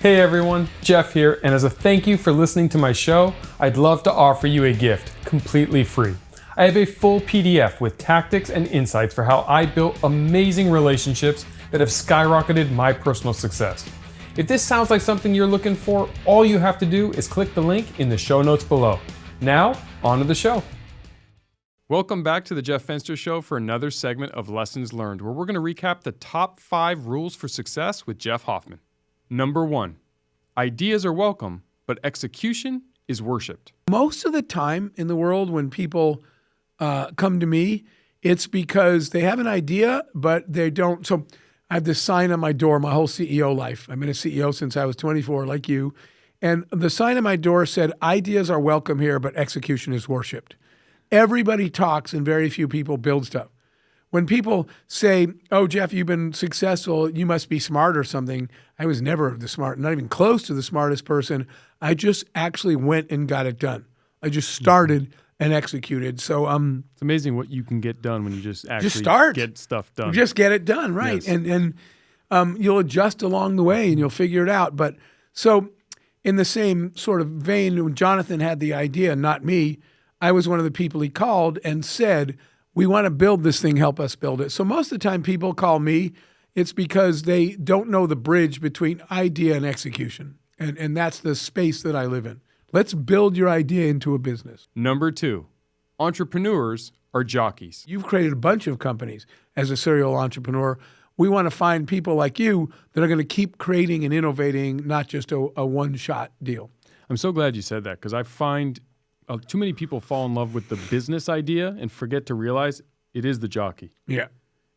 Hey everyone, Jeff here, and as a thank you for listening to my show, I'd love to offer you a gift, completely free. I have a full PDF with tactics and insights for how I built amazing relationships that have skyrocketed my personal success. If this sounds like something you're looking for, all you have to do is click the link in the show notes below. Now, on to the show. Welcome back to the Jeff Fenster Show for another segment of Lessons Learned, where we're going to recap the top 5 rules for success with Jeff Hoffman. Number 1, ideas are welcome, but execution is worshipped. Most of the time in the world when people come to me, it's because they have an idea, but they don't. So I have this sign on my door my whole CEO life. I've been a CEO since I was 24, like you. And the sign on my door said, ideas are welcome here, but execution is worshipped. Everybody talks and very few people build stuff. When people say, oh, Jeff, you've been successful, you must be smart or something. I was never the smart, not even close to the smartest person. I just actually went and got it done. I just started and executed. So it's amazing what you can get done when you just actually get stuff done. Just get it done, right? Yes. And you'll adjust along the way and you'll figure it out. But so in the same sort of vein, when Jonathan had the idea, not me, I was one of the people he called and said, we want to build this thing, help us build it. So most of the time people call me, it's because they don't know the bridge between idea and execution. And that's the space that I live in. Let's build your idea into a business. Number 2, entrepreneurs are jockeys. You've created a bunch of companies as a serial entrepreneur. We want to find people like you that are going to keep creating and innovating, not just a one-shot deal. I'm so glad you said that because I find too many people fall in love with the business idea and forget to realize it is the jockey. Yeah.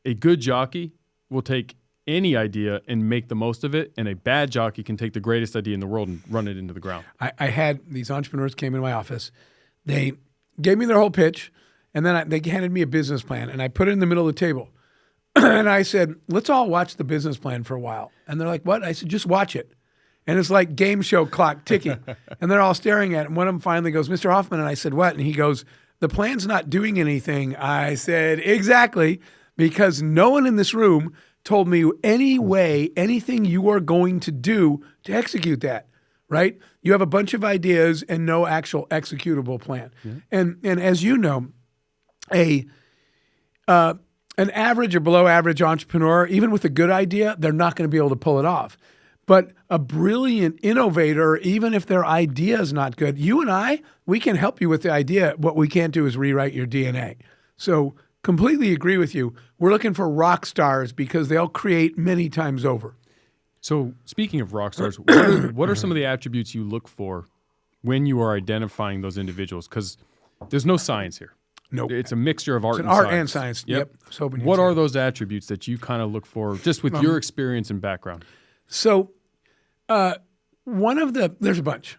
A good jockey will take any idea and make the most of it, and a bad jockey can take the greatest idea in the world and run it into the ground. I had these entrepreneurs came into my office. They gave me their whole pitch, and then they handed me a business plan, and I put it in the middle of the table. And I said, let's all watch the business plan for a while. And they're like, what? I said, just watch it. And it's like game show clock ticking. And they're all staring at it. And one of them finally goes, Mr. Hoffman. And I said, what? And he goes, the plan's not doing anything. I said, exactly, because no one in this room told me anything you are going to do to execute that, right? You have a bunch of ideas and no actual executable plan. And as you know, an average or below average entrepreneur, even with a good idea, they're not going to be able to pull it off. But a brilliant innovator, even if their idea is not good, you and I, we can help you with the idea. What we can't do is rewrite your DNA. So completely agree with you. We're looking for rock stars because they'll create many times over. So speaking of rock stars, what are some of the attributes you look for when you are identifying those individuals? Because there's no science here. Nope. It's a mixture of art and art science. and science. Yep. What are those attributes that you kind of look for just with your experience and background? So there's a bunch.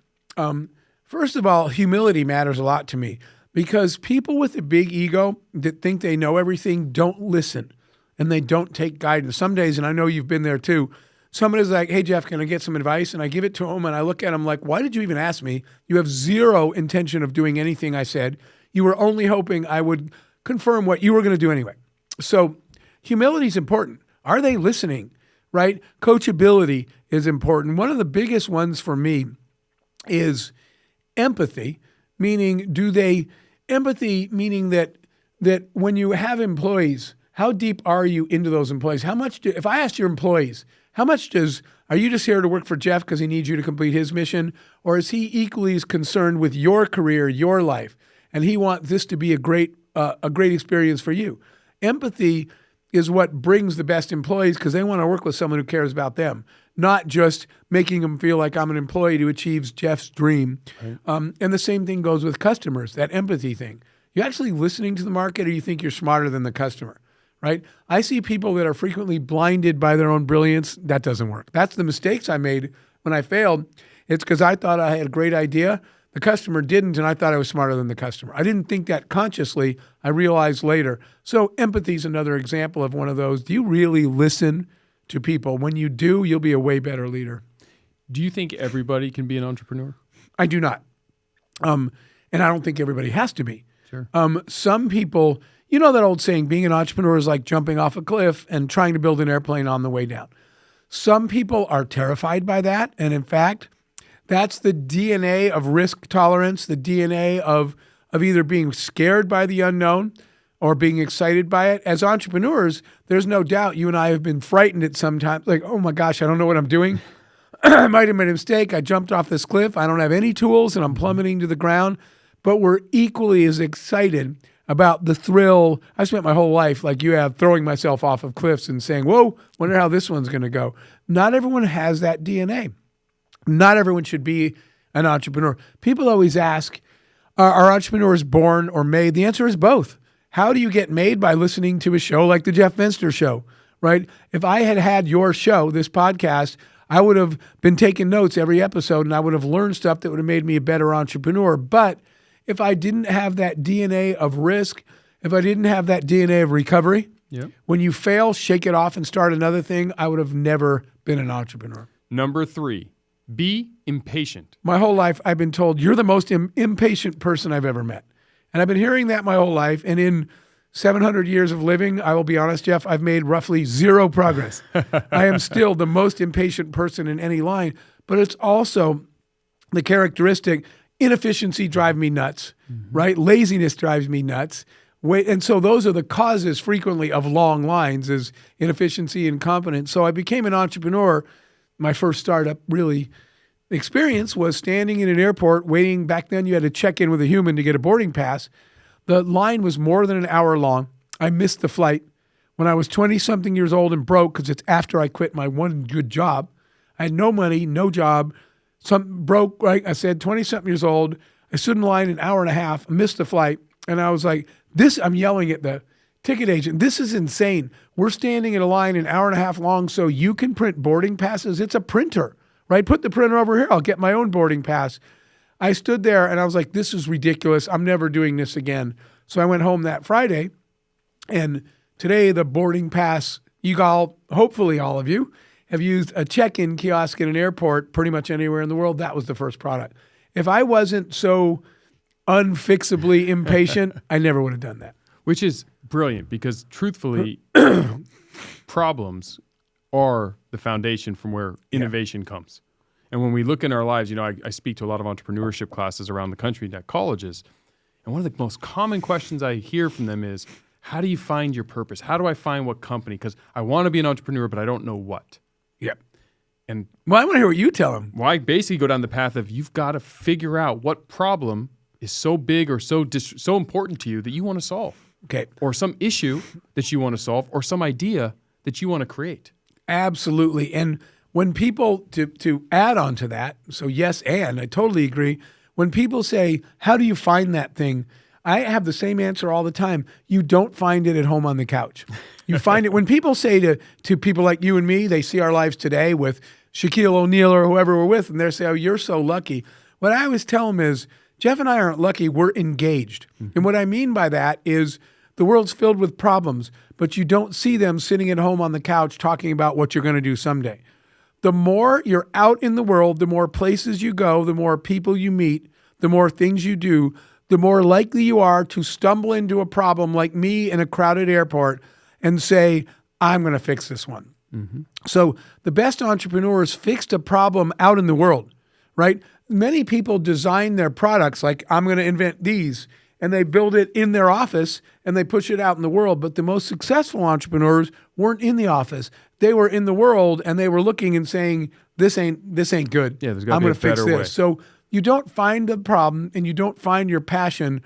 First of all, humility matters a lot to me because people with a big ego that think they know everything don't listen and they don't take guidance. Some days, and I know you've been there too, somebody's like, hey, Jeff, can I get some advice? And I give it to them and I look at them like, why did you even ask me? You have zero intention of doing anything I said. You were only hoping I would confirm what you were going to do anyway. So humility is important. Are they listening? Right? Coachability is important. One of the biggest ones for me is empathy, meaning that when you have employees, how deep are you into those employees? If I asked your employees, are you just here to work for Jeff because he needs you to complete his mission? Or is he equally as concerned with your career, your life, and he wants this to be a great experience for you? Empathy is what brings the best employees because they want to work with someone who cares about them, not just making them feel like I'm an employee who achieves Jeff's dream. Right. And the same thing goes with customers, that empathy thing. You actually listening to the market or you think you're smarter than the customer, right? I see people that are frequently blinded by their own brilliance. That doesn't work. That's the mistakes I made when I failed. It's because I thought I had a great idea. The customer didn't, and I thought I was smarter than the customer. I didn't think that consciously. I realized later. So empathy is another example of one of those. Do you really listen to people? When you do, you'll be a way better leader. Do you think everybody can be an entrepreneur? I do not. And I don't think everybody has to be. Sure. Some people, you know that old saying, being an entrepreneur is like jumping off a cliff and trying to build an airplane on the way down. Some people are terrified by that. And in fact, that's the DNA of risk tolerance, the DNA of either being scared by the unknown or being excited by it. As entrepreneurs, there's no doubt you and I have been frightened at some time. Like, oh my gosh, I don't know what I'm doing. I might have made a mistake. I jumped off this cliff. I don't have any tools and I'm plummeting to the ground. But we're equally as excited about the thrill. I spent my whole life, like you have, throwing myself off of cliffs and saying, whoa, wonder how this one's going to go. Not everyone has that DNA. Not everyone should be an entrepreneur. People always ask, are entrepreneurs born or made? The answer is both. How do you get made? By listening to a show like the Jeff Fenster show, right? If I had had your show, this podcast, I would have been taking notes every episode and I would have learned stuff that would have made me a better entrepreneur. But if I didn't have that DNA of risk, if I didn't have that DNA of recovery, when you fail, shake it off and start another thing, I would have never been an entrepreneur. Number 3, be impatient. My whole life, I've been told, you're the most impatient person I've ever met. And I've been hearing that my whole life. And in 700 years of living, I will be honest, Jeff, I've made roughly zero progress. I am still the most impatient person in any line. But it's also the characteristic, inefficiency drives me nuts, right? Laziness drives me nuts. And so those are the causes frequently of long lines, is inefficiency and incompetence. So I became an entrepreneur. My first startup really experience was standing in an airport waiting. Back then you had to check in with a human to get a boarding pass. The line was more than an hour long. I missed the flight. When I was 20-something years old and broke, because it's after I quit my one good job, I had no money, no job, broke, right? I said 20-something years old. I stood in line an hour and a half, missed the flight, and I was like, I'm yelling at the ticket agent, this is insane. We're standing in a line an hour and a half long so you can print boarding passes. It's a printer, right? Put the printer over here. I'll get my own boarding pass. I stood there and I was like, this is ridiculous. I'm never doing this again. So I went home that Friday, and today the boarding pass, hopefully all of you, have used a check-in kiosk in an airport pretty much anywhere in the world. That was the first product. If I wasn't so unfixably impatient, I never would have done that. Which is brilliant because truthfully, problems are the foundation from where innovation comes. And when we look in our lives, I speak to a lot of entrepreneurship classes around the country at colleges. And one of the most common questions I hear from them is, how do you find your purpose? How do I find what company? Because I want to be an entrepreneur, but I don't know what. Yep. And I want to hear what you tell them. Well, I basically go down the path of you've got to figure out what problem is so big or so important to you that you want to solve. Okay. Or some issue that you want to solve, or some idea that you want to create. Absolutely. And when people, to add on to that, so yes, and I totally agree. When people say, how do you find that thing? I have the same answer all the time. You don't find it at home on the couch. You find it when people say to people like you and me, they see our lives today with Shaquille O'Neal or whoever we're with, and they say, oh, you're so lucky. What I always tell them is, Jeff and I aren't lucky, we're engaged. And what I mean by that is the world's filled with problems, but you don't see them sitting at home on the couch talking about what you're going to do someday. The more you're out in the world, the more places you go, the more people you meet, the more things you do, the more likely you are to stumble into a problem like me in a crowded airport and say, I'm going to fix this one. So the best entrepreneurs fixed a problem out in the world, right? Many people design their products like, I'm going to invent these, and they build it in their office and they push it out in the world. But the most successful entrepreneurs weren't in the office. They were in the world and they were looking and saying, this ain't good. Yeah, there's got to I'm be a going to fix better way. this. So you don't find the problem and you don't find your passion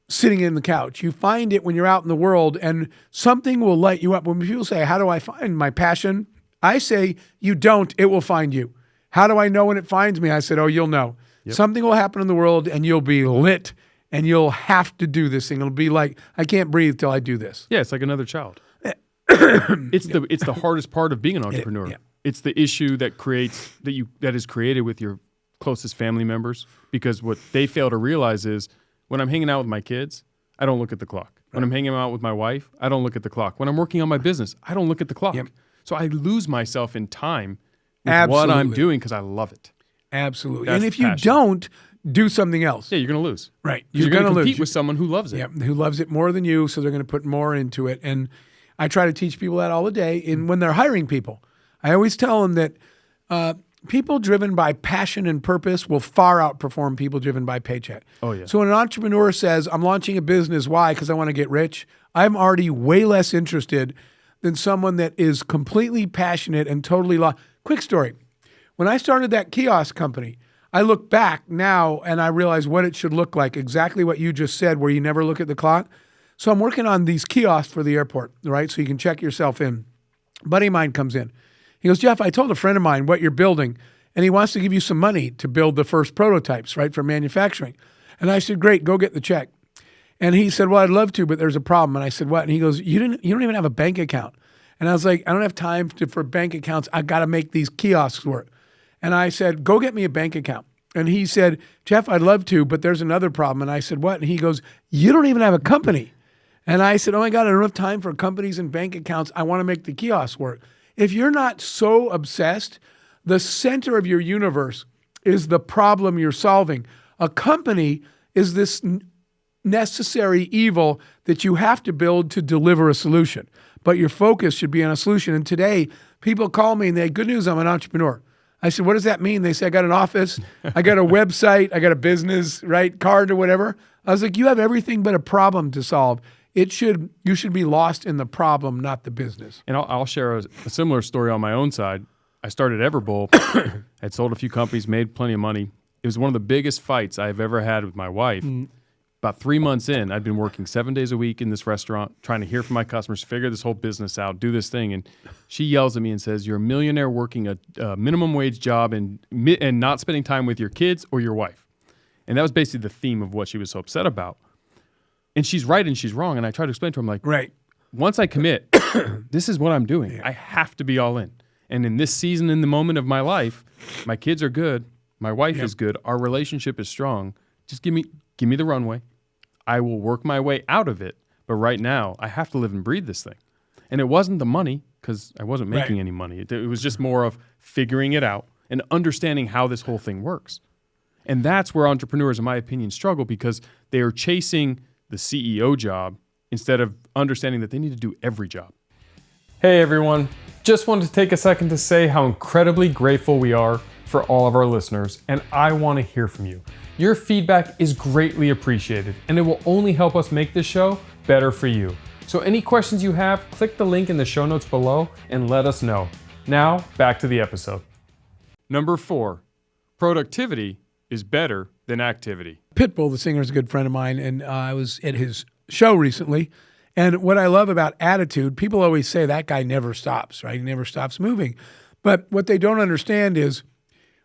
sitting in the couch. You find it when you're out in the world, and something will light you up. When people say, how do I find my passion? I say, you don't, it will find you. How do I know when it finds me? I said, oh, you'll know. Yep. Something will happen in the world and you'll be lit and you'll have to do this thing. It'll be like, I can't breathe till I do this. Yeah, it's like another child. It's the hardest part of being an entrepreneur. It's the issue that is created with your closest family members, because what they fail to realize is when I'm hanging out with my kids, I don't look at the clock. Right. When I'm hanging out with my wife, I don't look at the clock. When I'm working on my business, I don't look at the clock. Yep. So I lose myself in time with what I'm doing because I love it. Absolutely. That's and if you passion. don't, do something else. Yeah, you're going to lose. Right. You're going to compete with someone who loves it. Yeah, who loves it more than you, so they're going to put more into it. And I try to teach people that all the day when they're hiring people. I always tell them that people driven by passion and purpose will far outperform people driven by paycheck. Oh, yeah. So when an entrepreneur says, I'm launching a business, why? Because I want to get rich. I'm already way less interested than someone that is completely passionate and totally lost. Quick story. When I started that kiosk company, I look back now and I realize what it should look like, exactly what you just said, where you never look at the clock. So I'm working on these kiosks for the airport, right? So you can check yourself in. A buddy of mine comes in. He goes, Jeff, I told a friend of mine what you're building, and he wants to give you some money to build the first prototypes, right, for manufacturing. And I said, great, go get the check. And he said, well, I'd love to, but there's a problem. And I said, what? And he goes, you don't even have a bank account. And I was like, I don't have time for bank accounts. I got to make these kiosks work. And I said, go get me a bank account. And he said, Jeff, I'd love to, but there's another problem. And I said, what? And he goes, you don't even have a company. And I said, oh my God, I don't have time for companies and bank accounts. I want to make the kiosks work. If you're not so obsessed, the center of your universe is the problem you're solving. A company is this necessary evil that you have to build to deliver a solution. But your focus should be on a solution. And today, people call me and they, good news, I'm an entrepreneur. I said, what does that mean? They say, I got an office, I got a website, I got a business, right, card or whatever. I was like, you have everything but a problem to solve. You should be lost in the problem, not the business. And I'll share a similar story on my own side. I started Everbowl, had sold a few companies, made plenty of money. It was one of the biggest fights I've ever had with my wife. About 3 months in, I'd been working 7 days a week in this restaurant, trying to hear from my customers, figure this whole business out, do this thing. And she yells at me and says, you're a millionaire working a minimum wage job and not spending time with your kids or your wife. And that was basically the theme of what she was so upset about. And she's right and she's wrong. And I try to explain to her, I'm like, right. Once I commit, this is what I'm doing. Yeah. I have to be all in. And in this season, in the moment of my life, my kids are good. My wife is good. Our relationship is strong. Just give me the runway. I will work my way out of it. But right now, I have to live and breathe this thing. And it wasn't the money, because I wasn't making any money. It was just more of figuring it out and understanding how this whole thing works. And that's where entrepreneurs, in my opinion, struggle, because they are chasing the CEO job instead of understanding that they need to do every job. Hey everyone, just wanted to take a second to say how incredibly grateful we are for all of our listeners, and I want to hear from you. Your feedback is greatly appreciated, and it will only help us make this show better for you. So any questions you have, click the link in the show notes below and let us know. Now, back to the episode. Number 4, productivity is better than activity. Pitbull, the singer, is a good friend of mine, and I was at his show recently. And what I love about attitude, people always say that guy never stops, right? He never stops moving. But what they don't understand is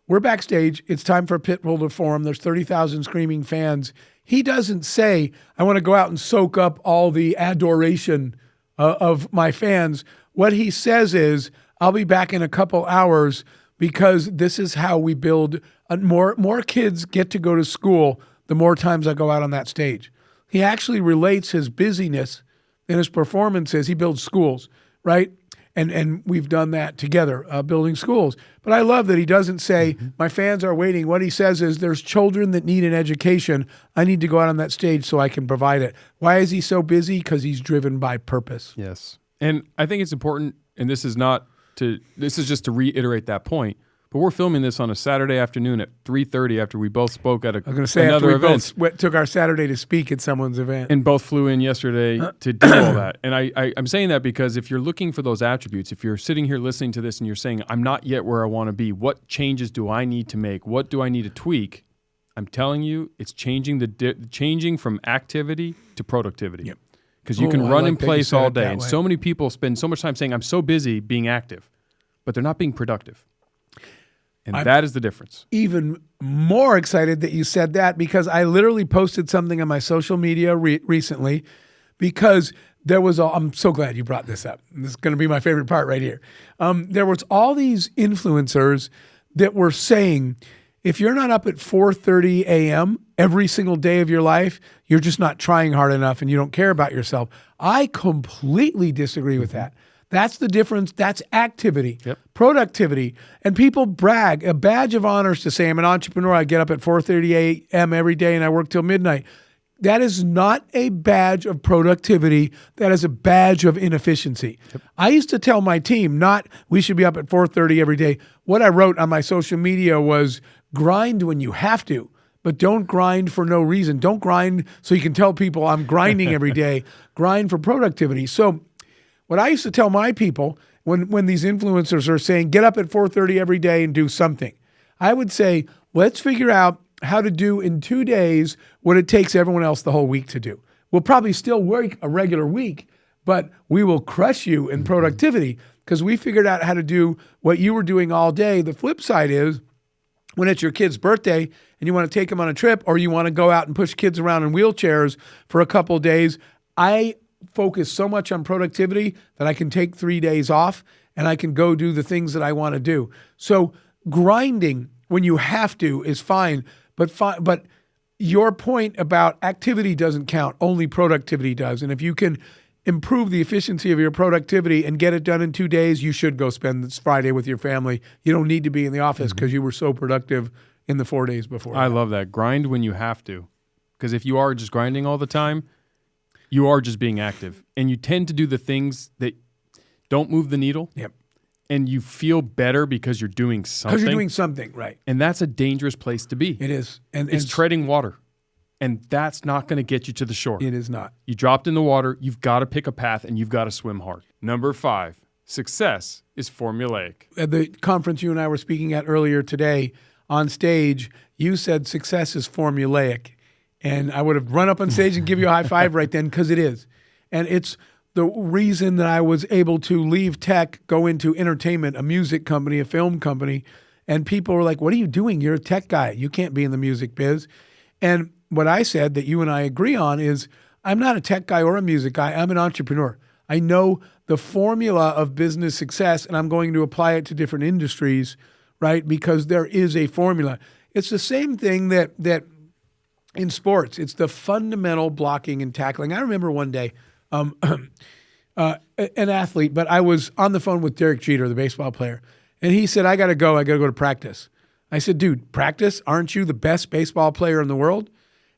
we're backstage. It's time for Pitbull to perform. There's 30,000 screaming fans. He doesn't say, I want to go out and soak up all the adoration of my fans. What he says is, I'll be back in a couple hours because this is how we build more kids get to go to school the more times I go out on that stage. He actually relates his busyness and his performances. He builds schools, right? And we've done that together, building schools. But I love that he doesn't say, my fans are waiting. What he says is, there's children that need an education. I need to go out on that stage so I can provide it. Why is he so busy? Because he's driven by purpose. Yes. And I think it's important, and this is just to reiterate that point, but we're filming this on a Saturday afternoon at 3:30 after we both spoke at another event. Both took our Saturday to speak at someone's event. And both flew in yesterday to do all that. And I'm saying that because if you're looking for those attributes, if you're sitting here listening to this and you're saying, I'm not yet where I want to be, what changes do I need to make? What do I need to tweak? I'm telling you, it's changing from activity to productivity. Yep. Because you can run in place all day. And so many people spend so much time saying, I'm so busy being active, but they're not being productive. And that is the difference. Even more excited that you said that, because I literally posted something on my social media recently, because there was I'm so glad you brought this up. This is going to be my favorite part right here. There was all these influencers that were saying, if you're not up at 4:30 a.m. every single day of your life, you're just not trying hard enough and you don't care about yourself. I completely disagree with that. That's the difference. That's activity, productivity. And people brag, a badge of honor is to say, I'm an entrepreneur. I get up at 4:30 a.m. every day and I work till midnight. That is not a badge of productivity. That is a badge of inefficiency. Yep. I used to tell my team, not we should be up at 4:30 every day. What I wrote on my social media was grind when you have to, but don't grind for no reason. Don't grind so you can tell people I'm grinding every day. Grind for productivity. So what I used to tell my people when these influencers are saying, get up at 4:30 every day and do something, I would say, let's figure out how to do in 2 days what it takes everyone else the whole week to do. We'll probably still work a regular week, but we will crush you in productivity because we figured out how to do what you were doing all day. The flip side is when it's your kid's birthday and you want to take them on a trip or you want to go out and push kids around in wheelchairs for a couple of days, I focus so much on productivity that I can take 3 days off and I can go do the things that I want to do. So grinding when you have to is fine. But your point about activity doesn't count, only productivity does. And if you can improve the efficiency of your productivity and get it done in 2 days, you should go spend this Friday with your family. You don't need to be in the office because you were so productive in the 4 days before. I love that. Grind when you have to. Because if you are just grinding all the time, you are just being active. And you tend to do the things that don't move the needle. Yep. And you feel better because you're doing something. Because you're doing something, right. And that's a dangerous place to be. It is. And it's treading water. And that's not going to get you to the shore. It is not. You dropped in the water, you've got to pick a path, and you've got to swim hard. Number 5, success is formulaic. At the conference you and I were speaking at earlier today on stage, you said success is formulaic. And I would have run up on stage and give you a high five right then because it is. And it's the reason that I was able to leave tech, go into entertainment, a music company, a film company, and people were like, what are you doing? You're a tech guy. You can't be in the music biz. And what I said that you and I agree on is I'm not a tech guy or a music guy. I'm an entrepreneur. I know the formula of business success, and I'm going to apply it to different industries, right? Because there is a formula. It's the same thing that in sports. It's the fundamental blocking and tackling. I remember one day, an athlete, but I was on the phone with Derek Jeter, the baseball player, and he said, I got to go to practice. I said, dude, practice? Aren't you the best baseball player in the world?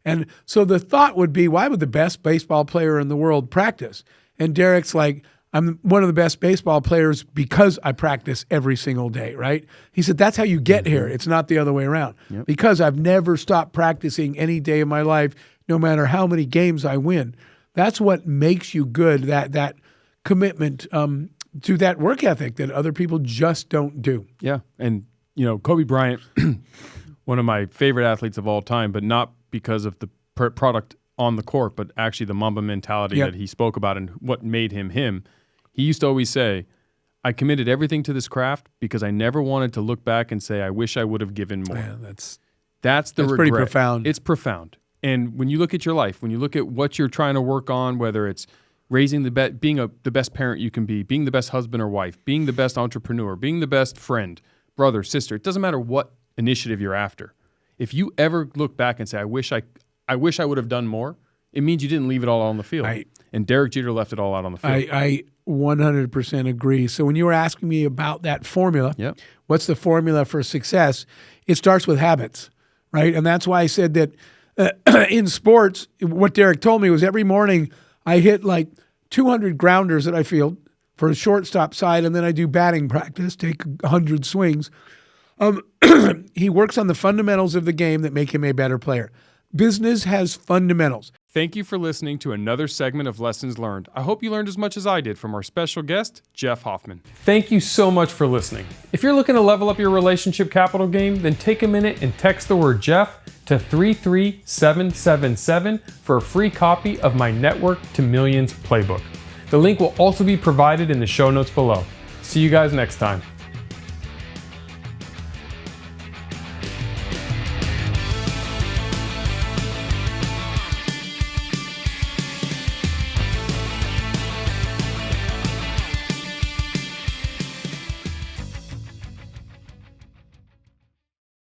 And so the thought would be, why would the best baseball player in the world practice? And Derek's like, I'm one of the best baseball players because I practice every single day, right? He said, that's how you get here. It's not the other way around. Yep. Because I've never stopped practicing any day of my life, no matter how many games I win. That's what makes you good, that commitment to that work ethic that other people just don't do. Yeah, and Kobe Bryant, one of my favorite athletes of all time, but not because of the product on the court, but actually the Mamba mentality that he spoke about and what made him him. He used to always say, I committed everything to this craft because I never wanted to look back and say, I wish I would have given more. Yeah, that's regret. Pretty profound. It's profound. And when you look at your life, when you look at what you're trying to work on, whether it's raising being the best parent you can be, being the best husband or wife, being the best entrepreneur, being the best friend, brother, sister, it doesn't matter what initiative you're after. If you ever look back and say, I wish I would have done more, it means you didn't leave it all out on the field. And Derek Jeter left it all out on the field. I 100% agree. So when you were asking me about that formula, what's the formula for success? It starts with habits, right? And that's why I said that in sports, what Derek told me was every morning I hit like 200 grounders that I field for a shortstop side, and then I do batting practice, take 100 swings. He works on the fundamentals of the game that make him a better player. Business has fundamentals. Thank you for listening to another segment of Lessons Learned. I hope you learned as much as I did from our special guest, Jeff Hoffman. Thank you so much for listening. If you're looking to level up your relationship capital game, then take a minute and text the word Jeff to 33777 for a free copy of my Network to Millions playbook. The link will also be provided in the show notes below. See you guys next time.